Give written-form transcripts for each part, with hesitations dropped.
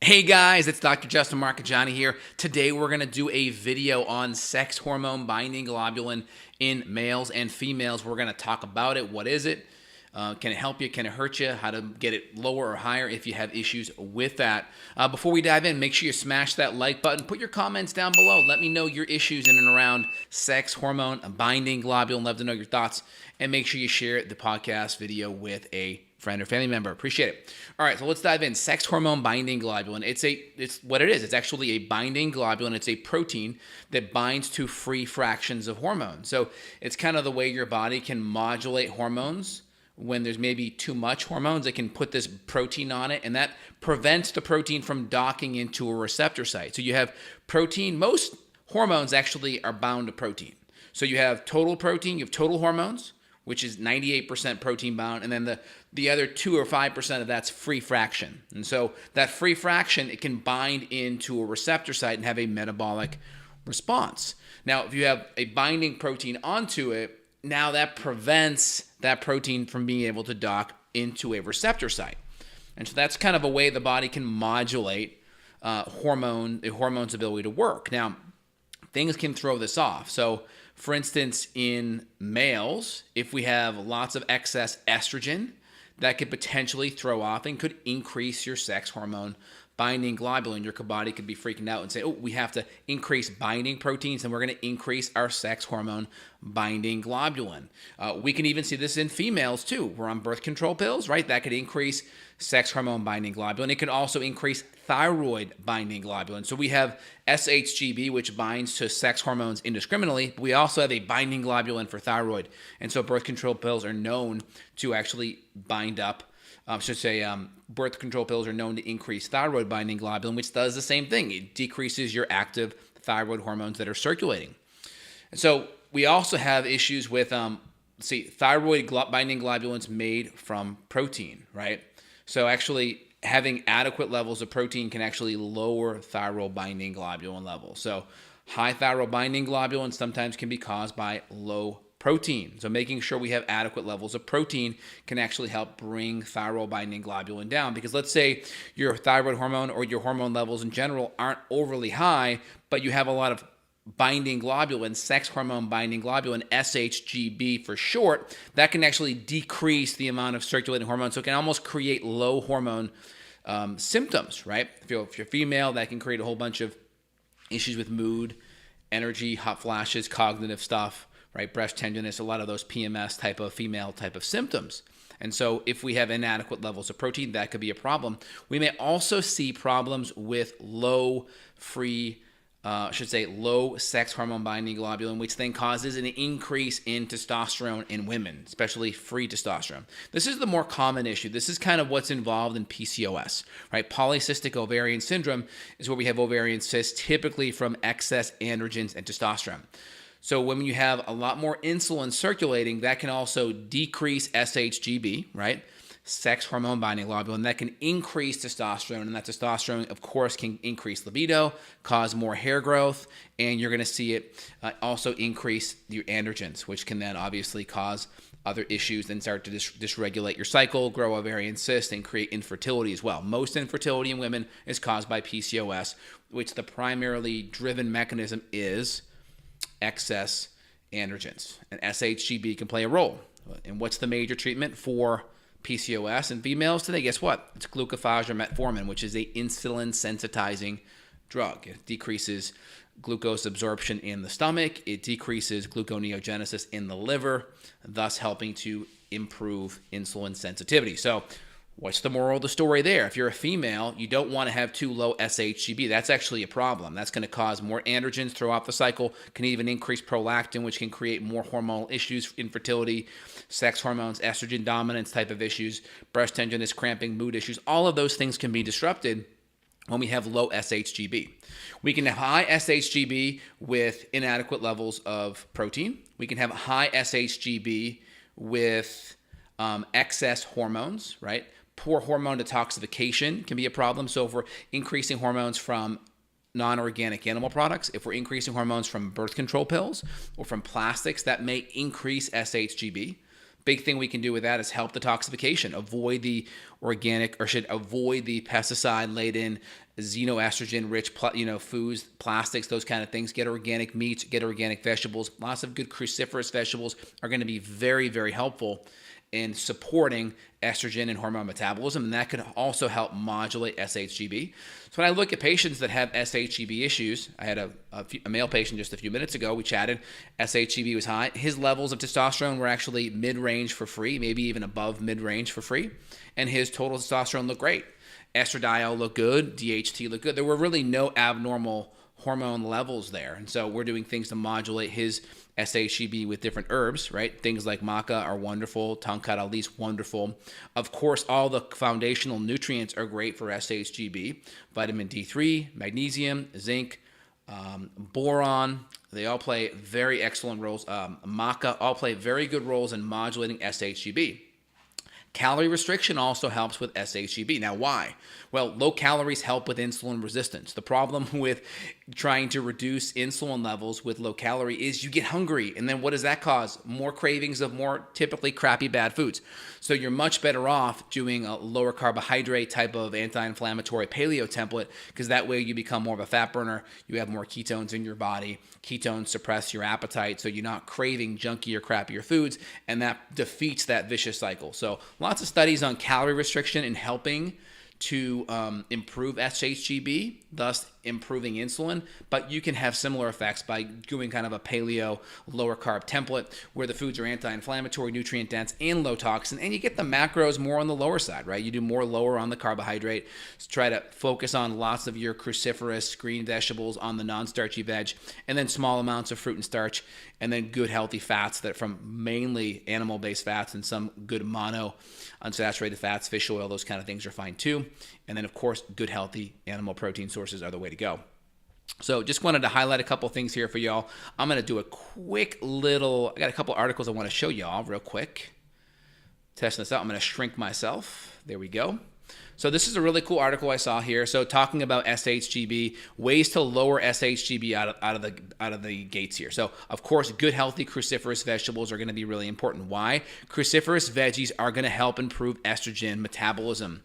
Hey guys, it's Dr. Justin Marcagiani here. Today we're going to do a video on sex hormone binding globulin in males and females. We're going to talk about it. What is it? Can it help you? Can it hurt you? How to get it lower or higher if you have issues with that. Before we dive in, make sure you smash that like button. Put your comments down below. Let me know your issues in and around sex hormone binding globulin. Love to know your thoughts. And make sure you share the podcast video with a friend or family member. Appreciate it. All right, so let's dive in. Sex hormone binding globulin. It's what it is. It's actually a binding globulin. It's a protein that binds to free fractions of hormones. So it's kind of the way your body can modulate hormones. When there's maybe too much hormones, it can put this protein on it, and that prevents the protein from docking into a receptor site. So you have protein. Most hormones actually are bound to protein. So you have total protein, you have total hormones, which is 98% protein bound, and then the other 2 or 5% of that's free fraction. And so that free fraction, it can bind into a receptor site and have a metabolic response. Now, if you have a binding protein onto it, now that prevents that protein from being able to dock into a receptor site. And so that's kind of a way the body can modulate the hormone's ability to work. Now, things can throw this off. So, for instance, in males, if we have lots of excess estrogen, that could potentially throw off and could increase your sex hormone binding globulin. Your body could be freaking out and say, oh, we have to increase binding proteins and we're going to increase our sex hormone binding globulin. We can even see this in females too. We're on birth control pills, right? That could increase sex hormone binding globulin. It can also increase thyroid binding globulin. So we have SHBG, which binds to sex hormones indiscriminately. But we also have a binding globulin for thyroid. And so birth control pills are known to actually bind up birth control pills are known to increase thyroid binding globulin, which does the same thing. It decreases your active thyroid hormones that are circulating. And so we also have issues with, thyroid binding globulins made from protein, right? So actually having adequate levels of protein can actually lower thyroid binding globulin levels. So high thyroid binding globulin sometimes can be caused by low protein. So making sure we have adequate levels of protein can actually help bring thyroid binding globulin down. Because let's say your thyroid hormone or your hormone levels in general aren't overly high, but you have a lot of binding globulin, sex hormone binding globulin, SHBG for short, that can actually decrease the amount of circulating hormones. So it can almost create low hormone symptoms, right? If you're female, that can create a whole bunch of issues with mood, energy, hot flashes, cognitive stuff, right? Breast tenderness, a lot of those PMS type of female type of symptoms. And so if we have inadequate levels of protein, that could be a problem. We may also see problems with low sex hormone binding globulin, which then causes an increase in testosterone in women, especially free testosterone. This is the more common issue. This is kind of what's involved in PCOS, right? Polycystic ovarian syndrome is where we have ovarian cysts, typically from excess androgens and testosterone. So when you have a lot more insulin circulating, that can also decrease SHBG, right? Sex hormone binding globulin. That can increase testosterone, and that testosterone, of course, can increase libido, cause more hair growth, and you're going to see it also increase your androgens, which can then obviously cause other issues and start to dysregulate your cycle, grow ovarian cysts, and create infertility as well. Most infertility in women is caused by PCOS, which the primarily driven mechanism is excess androgens, and SHBG can play a role. And what's the major treatment for PCOS in females today? Guess what? It's glucophage or metformin, which is a insulin sensitizing drug. It decreases glucose absorption in the stomach. It decreases gluconeogenesis in the liver, thus helping to improve insulin sensitivity. So what's the moral of the story there? If you're a female, you don't want to have too low SHBG. That's actually a problem. That's going to cause more androgens throughout the cycle, can even increase prolactin, which can create more hormonal issues, infertility, sex hormones, estrogen dominance type of issues, breast tenderness, cramping, mood issues. All of those things can be disrupted when we have low SHBG. We can have high SHBG with inadequate levels of protein. We can have high SHBG with excess hormones, right? Poor hormone detoxification can be a problem. So if we're increasing hormones from non-organic animal products, if we're increasing hormones from birth control pills or from plastics, that may increase SHBG. Big thing we can do with that is help detoxification, avoid the avoid the pesticide-laden, xenoestrogen-rich, foods, plastics, those kind of things. Get organic meats, get organic vegetables. Lots of good cruciferous vegetables are going to be very, very helpful in supporting estrogen and hormone metabolism, and that could also help modulate SHBG. So when I look at patients that have SHBG issues, I had a male patient just a few minutes ago, we chatted, SHBG was high. His levels of testosterone were actually mid-range for free, maybe even above mid-range for free, and his total testosterone looked great. Estradiol looked good, DHT looked good. There were really no abnormal hormone levels there, and so we're doing things to modulate his SHBG with different herbs, right? Things like maca are wonderful, tonkat ali is wonderful. Of course, all the foundational nutrients are great for SHBG. Vitamin D3, magnesium, zinc, boron, they all play very excellent roles. Maca all play very good roles in modulating SHBG. Calorie restriction also helps with SHBG. Now, why? Well, low calories help with insulin resistance. The problem with trying to reduce insulin levels with low calorie is you get hungry. And then what does that cause? More cravings of more typically crappy bad foods. So you're much better off doing a lower carbohydrate type of anti-inflammatory paleo template, because that way you become more of a fat burner. You have more ketones in your body. Ketones suppress your appetite, so you're not craving junky or crappier foods, and that defeats that vicious cycle. So lots of studies on calorie restriction and helping to improve SHBG, thus improving insulin, but you can have similar effects by doing kind of a paleo lower carb template where the foods are anti-inflammatory, nutrient dense, and low toxin, and you get the macros more on the lower side, right? You do more lower on the carbohydrate. So try to focus on lots of your cruciferous green vegetables on the non-starchy veg, and then small amounts of fruit and starch, and then good healthy fats that from mainly animal-based fats and some good mono unsaturated fats, fish oil, those kind of things are fine too. And then, of course, good, healthy animal protein sources are the way to go. So just wanted to highlight a couple things here for y'all. I'm going to do a quick little, I got a couple articles I want to show y'all real quick. Testing this out. I'm going to shrink myself. There we go. So this is a really cool article I saw here. So talking about SHBG, ways to lower SHBG out of the gates here. So of course, good healthy cruciferous vegetables are going to be really important. Why? Cruciferous veggies are going to help improve estrogen metabolism.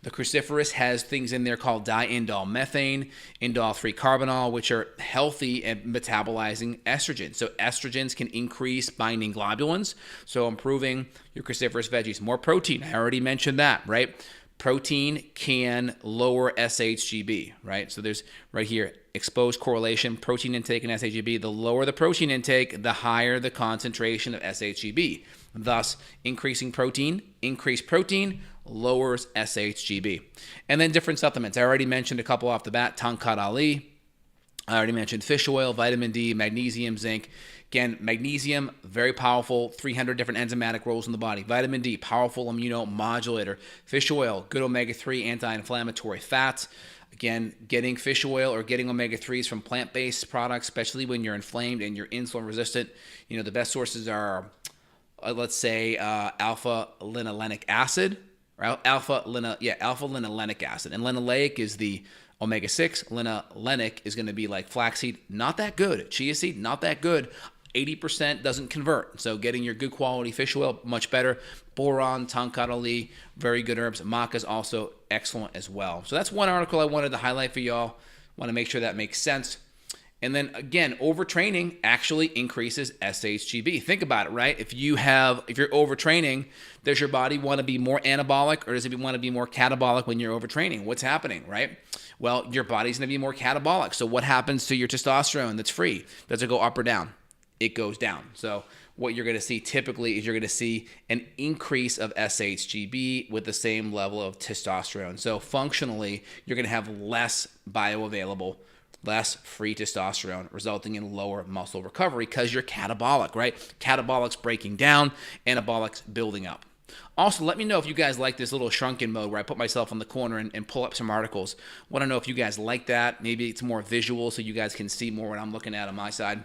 The cruciferous has things in there called diindol methane, indol 3-carbinol, which are healthy at metabolizing estrogen. So estrogens can increase binding globulins, so improving your cruciferous veggies. More protein, I already mentioned that, right? Protein can lower SHBG, right? So there's right here, exposed correlation, protein intake and SHBG. The lower the protein intake, the higher the concentration of SHBG. Thus, increased protein lowers SHBG. And then different supplements. I already mentioned a couple off the bat, tonkat ali. I already mentioned fish oil, vitamin D, magnesium, zinc. Again, magnesium, very powerful, 300 different enzymatic roles in the body. Vitamin D, powerful immunomodulator. Fish oil, good omega-3 anti-inflammatory fats. Again, getting fish oil or getting omega-3s from plant-based products, especially when you're inflamed and you're insulin resistant, the best sources are, let's say, alpha-linolenic acid, or alpha-linolenic acid. And linoleic is the omega-6. Linolenic is going to be like flaxseed, not that good. Chia seed, not that good. 80% doesn't convert. So getting your good quality fish oil, much better. Boron, tonkat ali, very good herbs. Maca is also excellent as well. So that's one article I wanted to highlight for y'all. Want to make sure that makes sense. And then again, overtraining actually increases SHBG. Think about it, right? If you're overtraining, does your body want to be more anabolic or does it want to be more catabolic when you're overtraining? What's happening, right? Well, your body's going to be more catabolic. So what happens to your testosterone that's free? Does it go up or down? It goes down. So what you're going to see typically is you're going to see an increase of SHBG with the same level of testosterone. So functionally, you're going to have less bioavailable, less free testosterone, resulting in lower muscle recovery because you're catabolic, right? Catabolic's breaking down, anabolic's building up. Also, let me know if you guys like this little shrunken mode where I put myself on the corner and pull up some articles. Want to know if you guys like that. Maybe it's more visual so you guys can see more what I'm looking at on my side.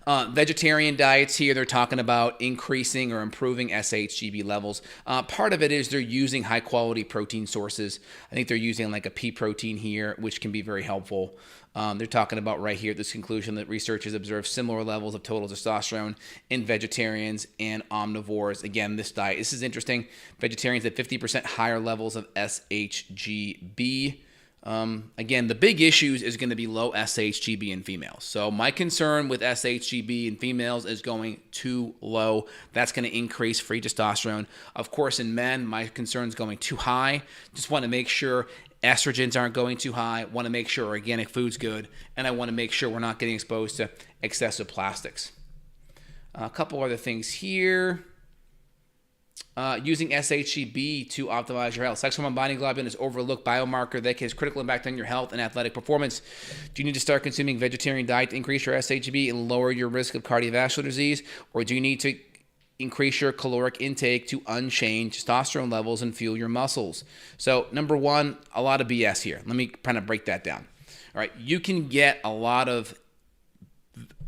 Vegetarian diets here, they're talking about increasing or improving SHGB levels. Part of it is they're using high quality protein sources. I think they're using like a pea protein here, which can be very helpful. They're talking about right here this conclusion that researchers observe similar levels of total testosterone in vegetarians and omnivores. Again, this diet, this is interesting. Vegetarians at 50% higher levels of SHGB. Again, the big issues is going to be low SHGB in females. So my concern with SHGB in females is going too low. That's going to increase free testosterone. Of course, in men, my concern is going too high. Just want to make sure estrogens aren't going too high. Want to make sure organic food's good. And I want to make sure we're not getting exposed to excessive plastics. A couple other things here. Using SHBG to optimize your health. Sex hormone binding globulin is overlooked biomarker that has critical impact on your health and athletic performance. Do you need to start consuming vegetarian diet to increase your SHBG and lower your risk of cardiovascular disease? Or do you need to increase your caloric intake to unchain testosterone levels and fuel your muscles? So number one, a lot of BS here. Let me kind of break that down. All right, you can get a lot of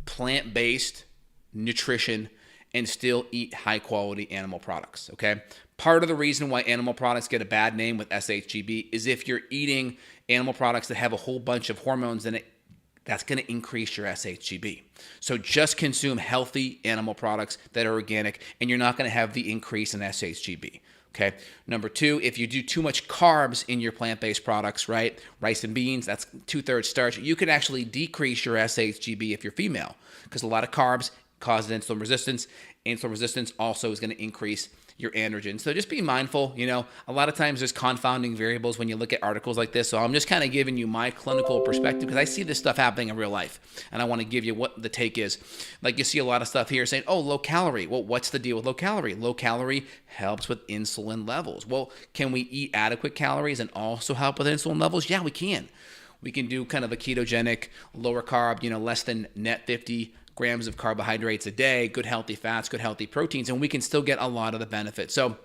plant-based nutrition and still eat high-quality animal products, okay? Part of the reason why animal products get a bad name with SHGB is if you're eating animal products that have a whole bunch of hormones in it, that's going to increase your SHGB. So just consume healthy animal products that are organic, and you're not going to have the increase in SHGB. Okay. Number two, if you do too much carbs in your plant-based products, right? Rice and beans, that's 2/3 starch. You can actually decrease your SHGB if you're female, because a lot of carbs cause insulin resistance. Insulin resistance also is going to increase your androgen. So just be mindful. You know, a lot of times there's confounding variables when you look at articles like this. So I'm just kind of giving you my clinical perspective because I see this stuff happening in real life. And I want to give you what the take is. Like you see a lot of stuff here saying, oh, low calorie. Well, what's the deal with low calorie? Low calorie helps with insulin levels. Well, can we eat adequate calories and also help with insulin levels? Yeah, we can. We can do kind of a ketogenic, lower carb, less than net 50 grams of carbohydrates a day, good healthy fats, good healthy proteins, and we can still get a lot of the benefits. So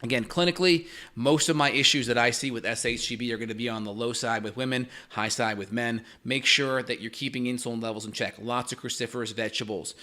again, clinically, most of my issues that I see with SHGB are going to be on the low side with women, high side with men. Make sure that you're keeping insulin levels in check. Lots of cruciferous vegetables.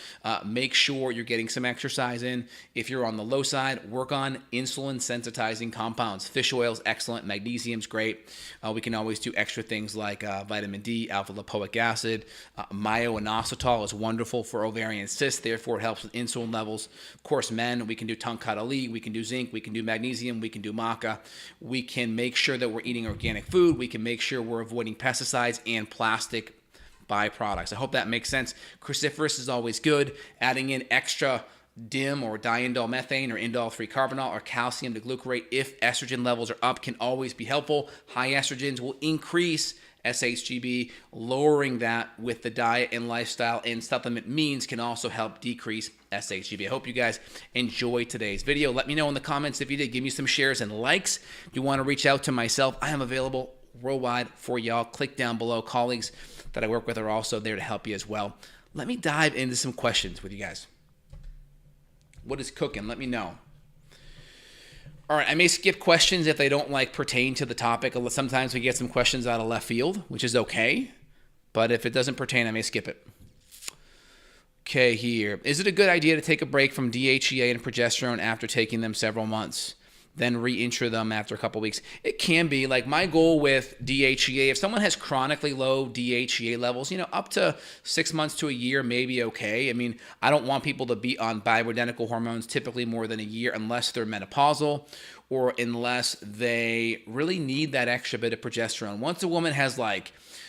Make sure you're getting some exercise in. If you're on the low side, work on insulin sensitizing compounds. Fish oil is excellent. Magnesium's great. We can always do extra things like vitamin D, alpha lipoic acid. Myo-inositol is wonderful for ovarian cysts. Therefore, it helps with insulin levels. Of course, men, we can do tungkat Ali. We can do zinc. We can do magnesium, we can do maca. We can make sure that we're eating organic food. We can make sure we're avoiding pesticides and plastic byproducts. I hope that makes sense. Cruciferous is always good. Adding in extra DIM or diindol methane or indole 3-carbinol or calcium to glucarate if estrogen levels are up can always be helpful. High estrogens will increase SHGB. Lowering that with the diet and lifestyle and supplement means can also help decrease SHGB. I hope you guys enjoyed today's video. Let me know in the comments if you did. Give me some shares and likes. If you want to reach out to myself, I am available worldwide for y'all. Click down below. Colleagues that I work with are also there to help you as well. Let me dive into some questions with you guys. What is cooking? Let me know. All right, I may skip questions if they don't pertain to the topic. Sometimes we get some questions out of left field, which is okay. But if it doesn't pertain, I may skip it. Okay, here. Is it a good idea to take a break from DHEA and progesterone after taking them several months, then reintro them after a couple weeks? It can be. My goal with DHEA, if someone has chronically low DHEA levels, up to 6 months to a year may be okay. I mean, I don't want people to be on bioidentical hormones typically more than a year unless they're menopausal or unless they really need that extra bit of progesterone. Once a woman has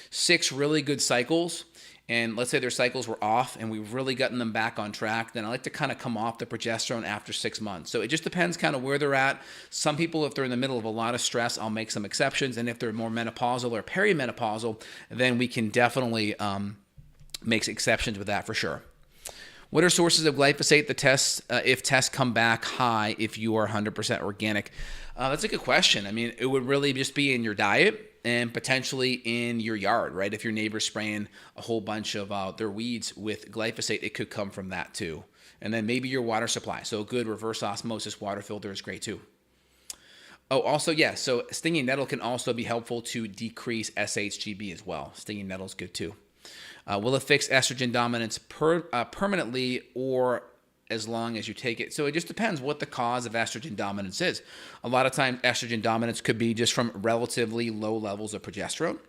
6 really good cycles, and let's say their cycles were off and we've really gotten them back on track, then I like to kind of come off the progesterone after 6 months. So it just depends kind of where they're at. Some people, if they're in the middle of a lot of stress, I'll make some exceptions. And if they're more menopausal or perimenopausal, then we can definitely make exceptions with that for sure. What are sources of glyphosate? The tests, if tests come back high, if you are 100% organic? That's a good question. I mean, it would really just be in your diet and potentially in your yard, right? If your neighbor's spraying a whole bunch of their weeds with glyphosate, it could come from that too. And then maybe your water supply. So a good reverse osmosis water filter is great too. Oh, also, yeah, so stinging nettle can also be helpful to decrease SHGB as well. Stinging nettle is good too. Will it fix estrogen dominance permanently or as long as you take it? So it just depends what the cause of estrogen dominance is. A lot of times estrogen dominance could be just from relatively low levels of progesterone.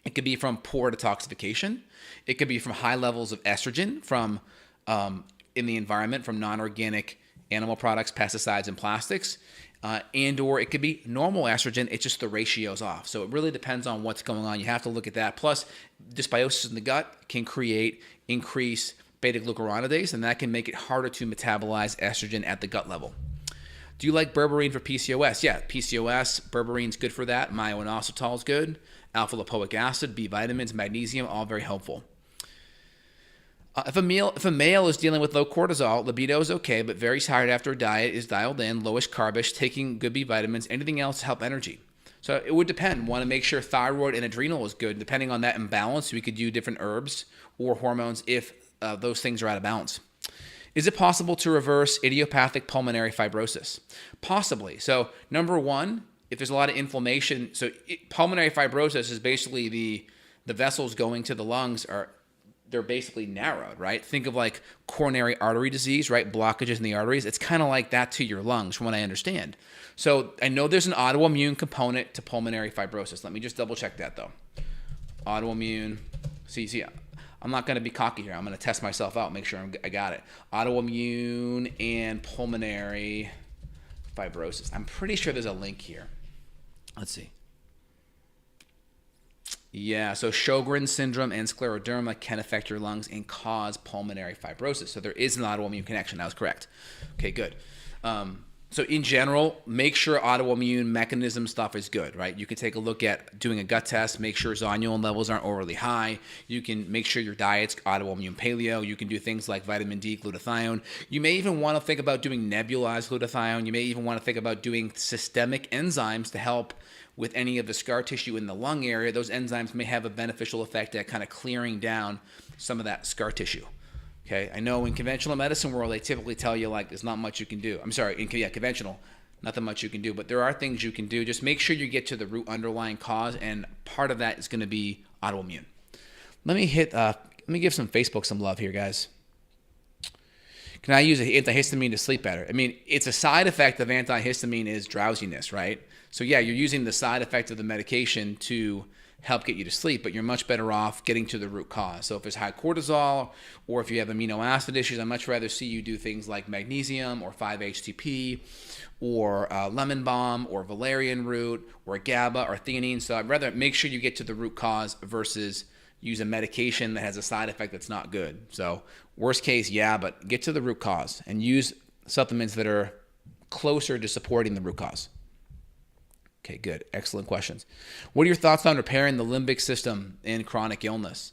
It could be from poor detoxification. It could be from high levels of estrogen from in the environment from non-organic animal products, pesticides, and plastics. And or it could be normal estrogen. It's just the ratio's off. So it really depends on what's going on. You have to look at that. Plus, dysbiosis in the gut can create increased beta-glucuronidase, and that can make it harder to metabolize estrogen at the gut level. Do you like berberine for PCOS? Yeah, PCOS, berberine's good for that. Myo-inositol is good. Alpha-lipoic acid, B vitamins, magnesium, all very helpful. If a male is dealing with low cortisol, libido is okay, but very tired after a diet, is dialed in, lowish carbish, taking good B vitamins, anything else to help energy. So it would depend. Want to make sure thyroid and adrenal is good. Depending on that imbalance, we could do different herbs or hormones if those things are out of balance. Is it possible to reverse idiopathic pulmonary fibrosis? Possibly. So number one, if there's a lot of inflammation, pulmonary fibrosis is basically the vessels going to the lungs they're basically narrowed, right? Think of like coronary artery disease, right? Blockages in the arteries. It's kind of like that to your lungs from what I understand. So I know there's an autoimmune component to pulmonary fibrosis. Let me just double check that though. Autoimmune, see, I'm not going to be cocky here. I'm going to test myself out, make sure I got it. Autoimmune and pulmonary fibrosis. I'm pretty sure there's a link here. Let's see. Yeah, so Sjogren's syndrome and scleroderma can affect your lungs and cause pulmonary fibrosis. So there is an autoimmune connection. That was correct. Okay, good. So in general, make sure autoimmune mechanism stuff is good, right? You can take a look at doing a gut test, make sure zonulin levels aren't overly high. You can make sure your diet's autoimmune paleo. You can do things like vitamin D, glutathione. You may even want to think about doing nebulized glutathione. You may even want to think about doing systemic enzymes to help with any of the scar tissue in the lung area. Those enzymes may have a beneficial effect at kind of clearing down some of that scar tissue. Okay, I know in conventional medicine world, they typically tell you like there's not much you can do. I'm sorry, conventional, nothing much you can do, but there are things you can do. Just make sure you get to the root underlying cause, and part of that is going to be autoimmune. Let me give some Facebook some love here, guys. Can I use an antihistamine to sleep better? I mean, it's a side effect of antihistamine is drowsiness, right? So yeah, you're using the side effect of the medication to help get you to sleep, but you're much better off getting to the root cause. So if there's high cortisol or if you have amino acid issues, I'd much rather see you do things like magnesium or 5-HTP or lemon balm or valerian root or GABA or theanine. So I'd rather make sure you get to the root cause versus use a medication that has a side effect that's not good. So worst case, yeah, but get to the root cause and use supplements that are closer to supporting the root cause. Okay, good. Excellent questions. What are your thoughts on repairing the limbic system in chronic illness?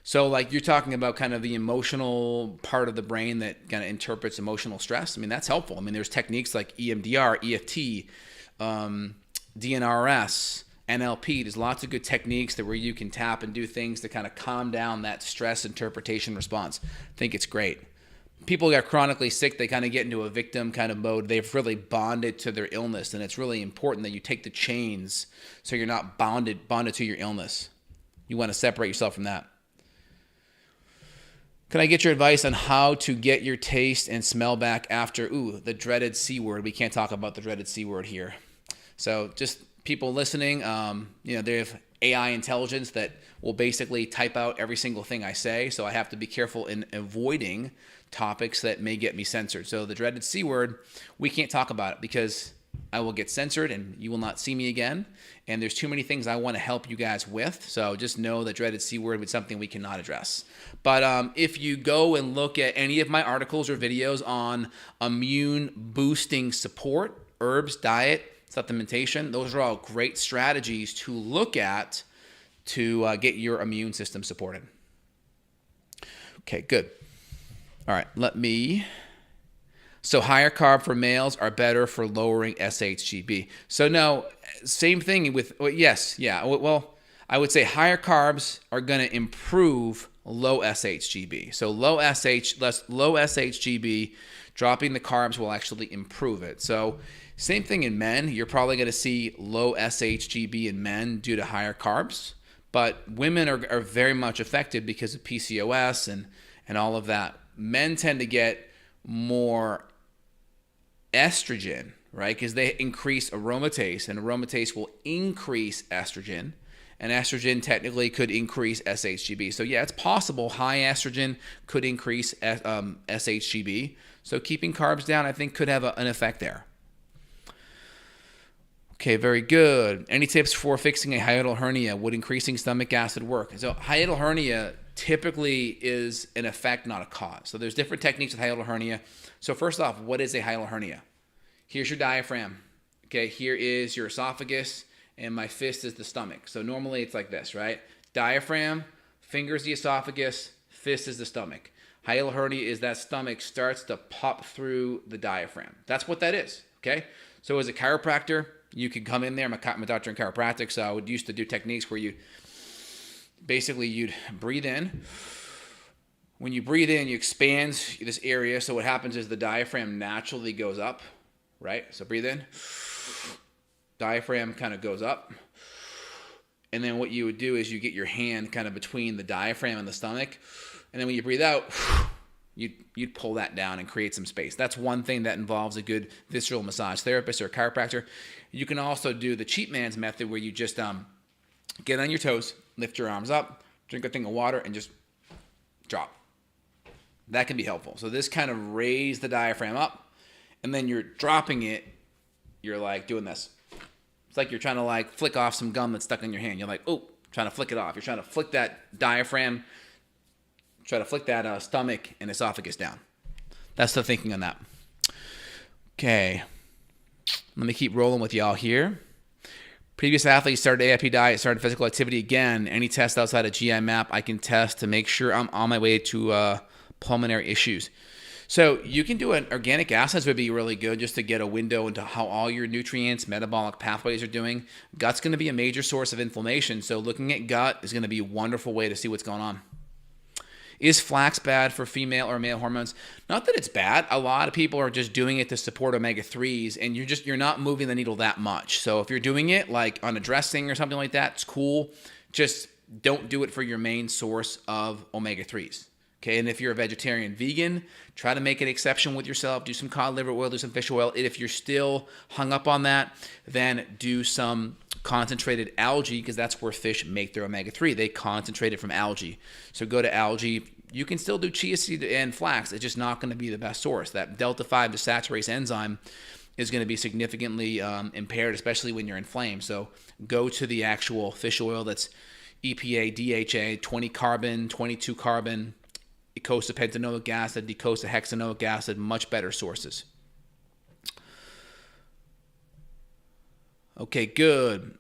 So like you're talking about kind of the emotional part of the brain that kind of interprets emotional stress. I mean, that's helpful. I mean, there's techniques like EMDR, EFT, DNRS, NLP. There's lots of good techniques that where you can tap and do things to kind of calm down that stress interpretation response. I think it's great. People get chronically sick, they kind of get into a victim kind of mode. They've really bonded to their illness, and it's really important that you take the chains so you're not bonded to your illness. You want to separate yourself from that. Can I get your advice on how to get your taste and smell back after, the dreaded C word? We can't talk about the dreaded C word here. So just people listening, they have AI intelligence that will basically type out every single thing I say. So I have to be careful in avoiding topics that may get me censored. So the dreaded C word, we can't talk about it because I will get censored and you will not see me again. And there's too many things I want to help you guys with. So just know the dreaded C word is something we cannot address. But if you go and look at any of my articles or videos on immune boosting support, herbs, diet, supplementation, those are all great strategies to look at to get your immune system supported. Okay, good. All right, so higher carb for males are better for lowering SHBG. So no, same thing with, yes, yeah. Well, I would say higher carbs are going to improve low SHBG. So low SHBG, dropping the carbs will actually improve it. So same thing in men. You're probably going to see low SHBG in men due to higher carbs. But women are very much affected because of PCOS and all of that. Men tend to get more estrogen, right? Because they increase aromatase, and aromatase will increase estrogen, and estrogen technically could increase SHBG. So yeah, it's possible high estrogen could increase SHBG. So keeping carbs down, I think, could have an effect there. Okay, very good. Any tips for fixing a hiatal hernia? Would increasing stomach acid work? So hiatal hernia typically is an effect, not a cause. So there's different techniques with hiatal hernia. So first off, what is a hiatal hernia? Here's your diaphragm. Okay, here is your esophagus, and my fist is the stomach. So normally it's like this, right? Diaphragm, fingers the esophagus, fist is the stomach. Hiatal hernia is that stomach starts to pop through the diaphragm. That's what that is, okay? So as a chiropractor, you could come in there. I'm a doctor in chiropractic, so I would used to do techniques where you'd breathe in. When you breathe in, you expand this area. So what happens is the diaphragm naturally goes up, right? So breathe in. Diaphragm kind of goes up. And then what you would do is you get your hand kind of between the diaphragm and the stomach. And then when you breathe out, you'd pull that down and create some space. That's one thing that involves a good visceral massage therapist or a chiropractor. You can also do the cheap man's method where you just get on your toes, lift your arms up, drink a thing of water, and just drop. That can be helpful. So this kind of raise the diaphragm up, and then you're dropping it. You're like doing this. It's like you're trying to like flick off some gum that's stuck in your hand. You're like, oh, trying to flick it off. You're trying to flick that diaphragm, try to flick that stomach and esophagus down. That's the thinking on that. Okay. Let me keep rolling with y'all here. Previous athletes started AIP diet, started physical activity again. Any test outside of GI map I can test to make sure I'm on my way to pulmonary issues. So you can do an organic acids would be really good just to get a window into how all your nutrients, metabolic pathways are doing. Gut's going to be a major source of inflammation. So looking at gut is going to be a wonderful way to see what's going on. Is flax bad for female or male hormones? Not that it's bad. A lot of people are just doing it to support omega-3s, and you're not moving the needle that much. So if you're doing it like on a dressing or something like that, it's cool. Just don't do it for your main source of omega-3s. Okay, and if you're a vegetarian, vegan, try to make an exception with yourself. Do some cod liver oil, do some fish oil. And if you're still hung up on that, then do some concentrated algae, because that's where fish make their omega-3. They concentrate it from algae. So go to algae. You can still do chia seed and flax. It's just not going to be the best source. That delta-5 desaturase enzyme is going to be significantly impaired, especially when you're inflamed. So go to the actual fish oil that's EPA, DHA, 20 carbon, 22 carbon, eicosapentaenoic acid, docosahexaenoic acid, much better sources. Okay, good.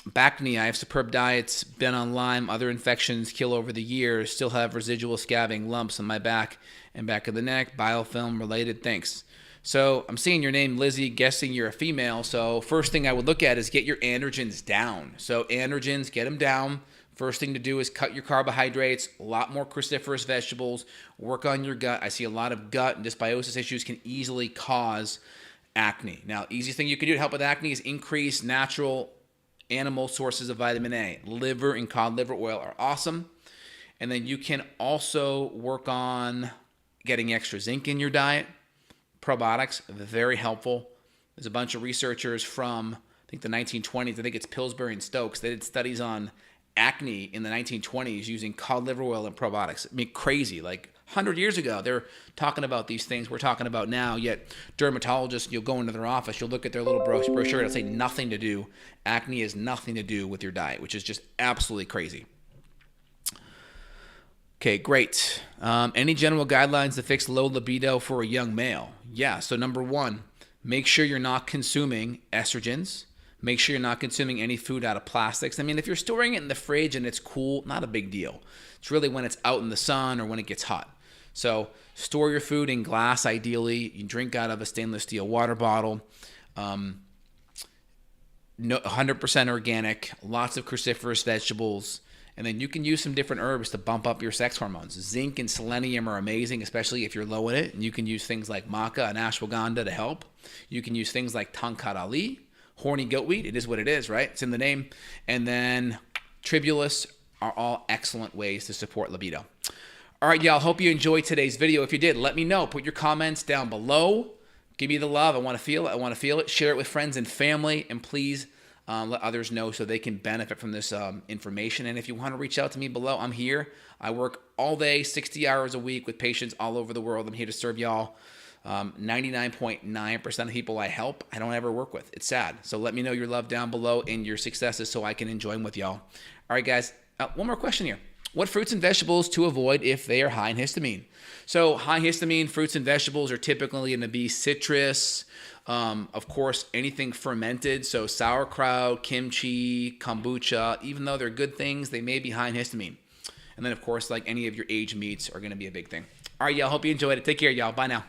Back knee, I have superb diets, been on Lyme, other infections kill over the years, still have residual scabbing lumps on my back and back of the neck, biofilm related, thanks. So I'm seeing your name, Lizzie, guessing you're a female. So first thing I would look at is get your androgens down. So androgens, get them down. First thing to do is cut your carbohydrates, a lot more cruciferous vegetables, work on your gut. I see a lot of gut and dysbiosis issues can easily cause acne. Now, easiest thing you can do to help with acne is increase natural animal sources of vitamin A. Liver and cod liver oil are awesome. And then you can also work on getting extra zinc in your diet. Probiotics, very helpful. There's a bunch of researchers from, I think, the 1920s. I think it's Pillsbury and Stokes. They did studies on acne in the 1920s using cod liver oil and probiotics. I mean, crazy. Like 100 years ago, they're talking about these things we're talking about now, yet dermatologists, you'll go into their office, you'll look at their little brochure, it'll say nothing to do. Acne has nothing to do with your diet, which is just absolutely crazy. Okay, great. Any general guidelines to fix low libido for a young male? Yeah, so number one, make sure you're not consuming estrogens. Make sure you're not consuming any food out of plastics. I mean, if you're storing it in the fridge and it's cool, not a big deal. It's really when it's out in the sun or when it gets hot. So store your food in glass, ideally. You drink out of a stainless steel water bottle. 100% organic, lots of cruciferous vegetables. And then you can use some different herbs to bump up your sex hormones. Zinc and selenium are amazing, especially if you're low in it. And you can use things like maca and ashwagandha to help. You can use things like tankat ali, horny goat weed. It is what it is, right? It's in the name. And then tribulus are all excellent ways to support libido. All right, y'all, hope you enjoyed today's video. If you did, let me know. Put your comments down below. Give me the love. I want to feel it. I want to feel it. Share it with friends and family. And please let others know so they can benefit from this information. And if you want to reach out to me below, I'm here. I work all day, 60 hours a week with patients all over the world. I'm here to serve y'all. 99.9% of people I help, I don't ever work with. It's sad. So let me know your love down below and your successes so I can enjoy them with y'all. All right, guys. One more question here. What fruits and vegetables to avoid if they are high in histamine? So high histamine fruits and vegetables are typically going to be citrus, of course, anything fermented. So sauerkraut, kimchi, kombucha, even though they're good things, they may be high in histamine. And then, of course, like any of your aged meats are going to be a big thing. All right, y'all. Hope you enjoyed it. Take care, y'all. Bye now.